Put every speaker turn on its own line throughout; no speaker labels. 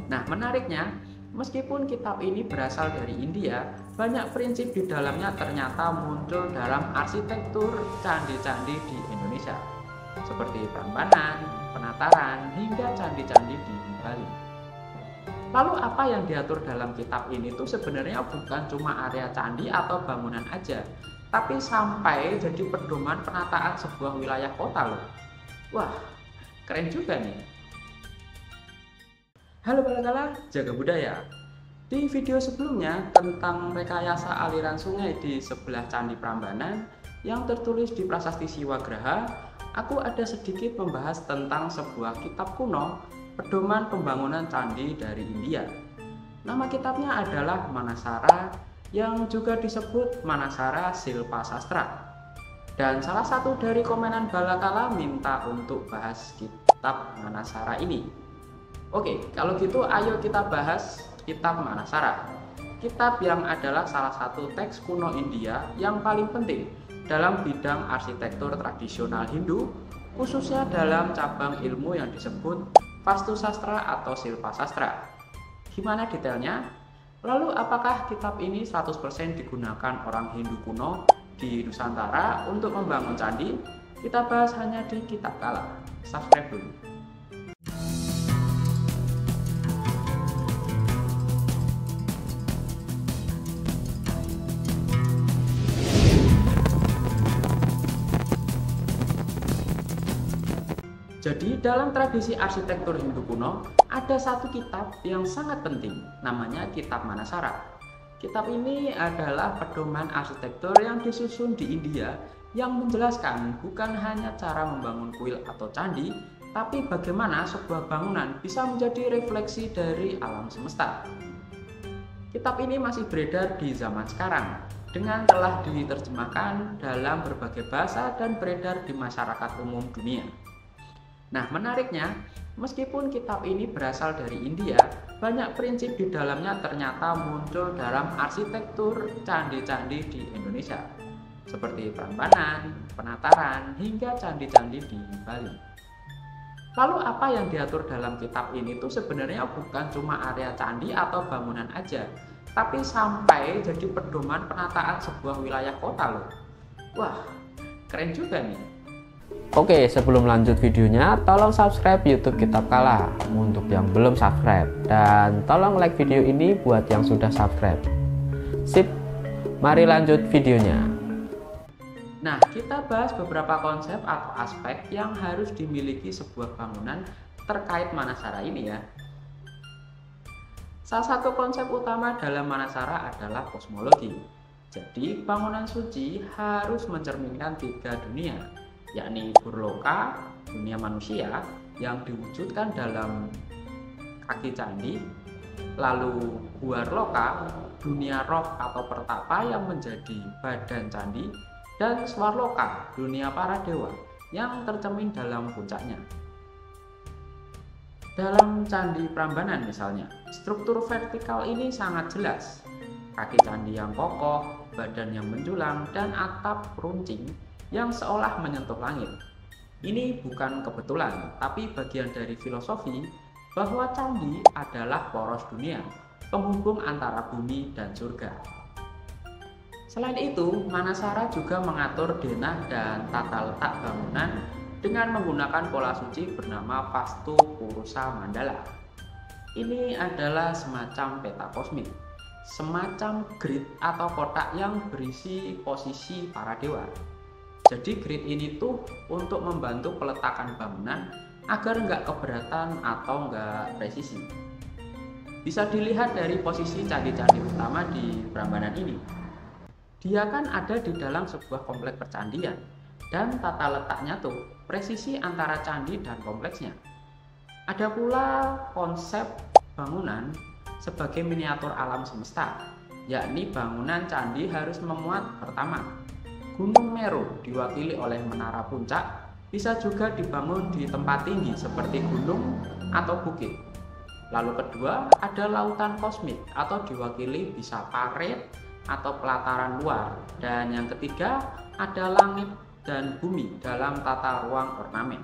Nah, menariknya, meskipun kitab ini berasal dari India, banyak prinsip di dalamnya ternyata muncul dalam arsitektur candi-candi di Indonesia, seperti Prambanan, Penataran, hingga candi-candi di Bali. Lalu apa yang diatur dalam kitab ini tuh sebenarnya bukan cuma area candi atau bangunan aja, tapi sampai jadi pedoman penataan sebuah wilayah kota loh. Wah, keren juga nih. Halo Balakala, jaga budaya. Di video sebelumnya tentang rekayasa aliran sungai di sebelah Candi Prambanan yang tertulis di Prasasti Siwagraha, aku ada sedikit membahas tentang sebuah kitab kuno pedoman pembangunan candi dari India. Nama kitabnya adalah Manasara, yang juga disebut Manasara Silpa Sastra. Dan salah satu dari komenan Balakala minta untuk bahas kitab Manasara ini. Oke, kalau gitu ayo kita bahas kitab Manasara. Kitab yang adalah salah satu teks kuno India yang paling penting dalam bidang arsitektur tradisional Hindu, khususnya dalam cabang ilmu yang disebut Vastu Sastra atau Silpa Sastra. Gimana detailnya? Lalu apakah kitab ini 100% digunakan orang Hindu kuno di Nusantara untuk membangun candi? Kita bahas hanya di Kitab Kala. Subscribe dulu. Jadi dalam tradisi arsitektur Hindu kuno, ada satu kitab yang sangat penting, namanya Kitab Manasara. Kitab ini adalah pedoman arsitektur yang disusun di India yang menjelaskan bukan hanya cara membangun kuil atau candi, tapi bagaimana sebuah bangunan bisa menjadi refleksi dari alam semesta. Kitab ini masih beredar di zaman sekarang, dengan telah diterjemahkan dalam berbagai bahasa dan beredar di masyarakat umum dunia. Nah, menariknya, meskipun kitab ini berasal dari India, banyak prinsip di dalamnya ternyata muncul dalam arsitektur candi-candi di Indonesia, seperti Prambanan, Penataran, hingga candi-candi di Bali. Lalu apa yang diatur dalam kitab ini tuh sebenarnya bukan cuma area candi atau bangunan aja, tapi sampai jadi pedoman penataan sebuah wilayah kota loh. Wah, keren juga nih.
Oke, sebelum lanjut videonya, tolong subscribe YouTube Kitab Kala untuk yang belum subscribe, dan tolong like video ini buat yang sudah subscribe. Sip, mari lanjut videonya.
Nah, kita bahas beberapa konsep atau aspek yang harus dimiliki sebuah bangunan terkait Manasara ini ya. Salah satu konsep utama dalam Manasara adalah kosmologi. Jadi, bangunan suci harus mencerminkan 3 dunia, yakni Burloka, dunia manusia yang diwujudkan dalam kaki candi, lalu Guarloka, dunia roh atau pertapa yang menjadi badan candi, dan Swarloka, dunia para dewa yang tercermin dalam puncaknya. Dalam Candi Prambanan misalnya, struktur vertikal ini sangat jelas. Kaki candi yang kokoh, badan yang menjulang, dan atap runcing yang seolah menyentuh langit. Ini bukan kebetulan, tapi bagian dari filosofi bahwa candi adalah poros dunia, penghubung antara bumi dan surga. Selain itu, Manasara juga mengatur denah dan tata letak bangunan dengan menggunakan pola suci bernama Vastu Purusa Mandala. Ini adalah semacam peta kosmik, semacam grid atau kotak yang berisi posisi para dewa. Jadi grid ini tuh untuk membantu peletakan bangunan agar nggak keberatan atau nggak presisi. Bisa dilihat dari posisi candi-candi utama di Prambanan ini. Dia kan ada di dalam sebuah kompleks percandian, dan tata letaknya tuh presisi antara candi dan kompleksnya. Ada pula konsep bangunan sebagai miniatur alam semesta, yakni bangunan candi harus memuat pertama, Gunung Meru diwakili oleh menara puncak, bisa juga dibangun di tempat tinggi seperti gunung atau bukit. Lalu kedua, ada lautan kosmik atau diwakili bisa parit atau pelataran luar. Dan yang ketiga, ada langit dan bumi dalam tata ruang ornamen.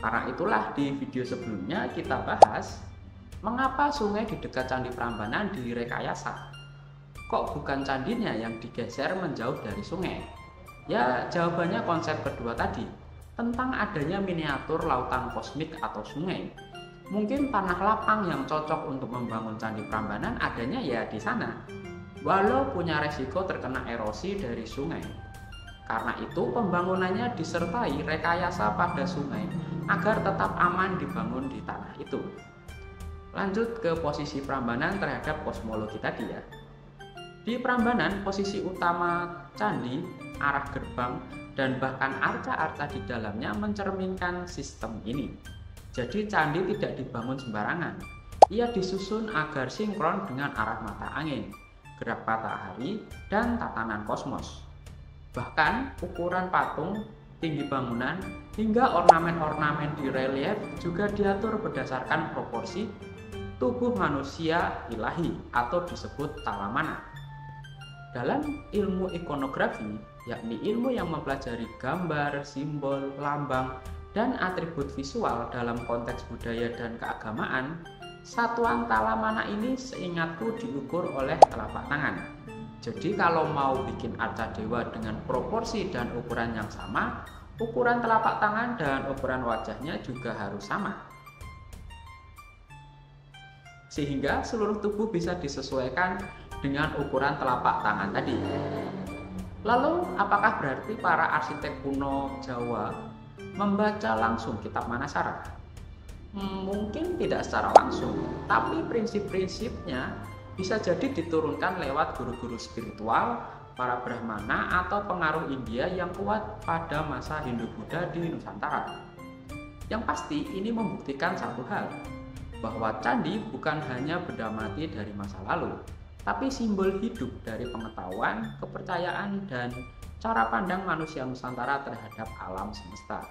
Karena itulah di video sebelumnya kita bahas Mengapa sungai di dekat Candi Prambanan direkayasa? Kok bukan candinya yang digeser menjauh dari sungai? Ya, jawabannya konsep kedua tadi, tentang adanya miniatur lautan kosmik atau sungai. Mungkin tanah lapang yang cocok untuk membangun Candi Prambanan adanya ya di sana, walau punya resiko terkena erosi dari sungai. Karena itu pembangunannya disertai rekayasa pada sungai agar tetap aman dibangun di tanah itu. Lanjut ke posisi Prambanan terhadap kosmologi tadi ya. Di Prambanan, posisi utama candi, arah gerbang, dan bahkan arca-arca di dalamnya mencerminkan sistem ini. Jadi candi tidak dibangun sembarangan. Ia disusun agar sinkron dengan arah mata angin, gerak matahari, dan tatanan kosmos. Bahkan ukuran patung, tinggi bangunan, hingga ornamen-ornamen di relief juga diatur berdasarkan proporsi tubuh manusia ilahi atau disebut talamana. Dalam ilmu ikonografi, yakni ilmu yang mempelajari gambar, simbol, lambang, dan atribut visual dalam konteks budaya dan keagamaan, satuan talamana ini seingatku diukur oleh telapak tangan. Jadi kalau mau bikin arca dewa dengan proporsi dan ukuran yang sama, ukuran telapak tangan dan ukuran wajahnya juga harus sama. Sehingga seluruh tubuh bisa disesuaikan dengan ukuran telapak tangan tadi. Lalu, apakah berarti para arsitek kuno Jawa membaca langsung kitab Manasara? Mungkin tidak secara langsung, tapi prinsip-prinsipnya bisa jadi diturunkan lewat guru-guru spiritual, para Brahmana, atau pengaruh India yang kuat pada masa Hindu-Buddha di Nusantara. Yang pasti, ini membuktikan satu hal, bahwa candi bukan hanya benda mati dari masa lalu, tapi simbol hidup dari pengetahuan, kepercayaan, dan cara pandang manusia Nusantara terhadap alam semesta.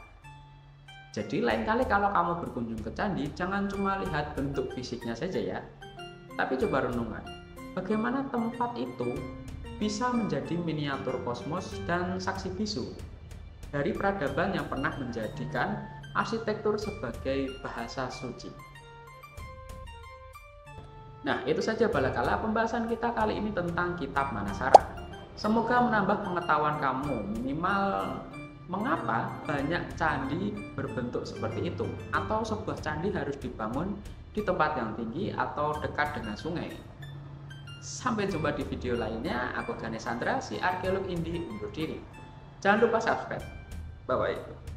Jadi lain kali kalau kamu berkunjung ke candi, jangan cuma lihat bentuk fisiknya saja ya, tapi coba renungan, bagaimana tempat itu bisa menjadi miniatur kosmos dan saksi bisu dari peradaban yang pernah menjadikan arsitektur sebagai bahasa suci. Nah, itu saja balakala pembahasan kita kali ini tentang kitab Manasara. Semoga menambah pengetahuan kamu, minimal mengapa banyak candi berbentuk seperti itu, atau sebuah candi harus dibangun di tempat yang tinggi atau dekat dengan sungai. Sampai jumpa di video lainnya. Aku Ganesandra, si arkeolog indie undur diri. Jangan lupa subscribe. Bye-bye.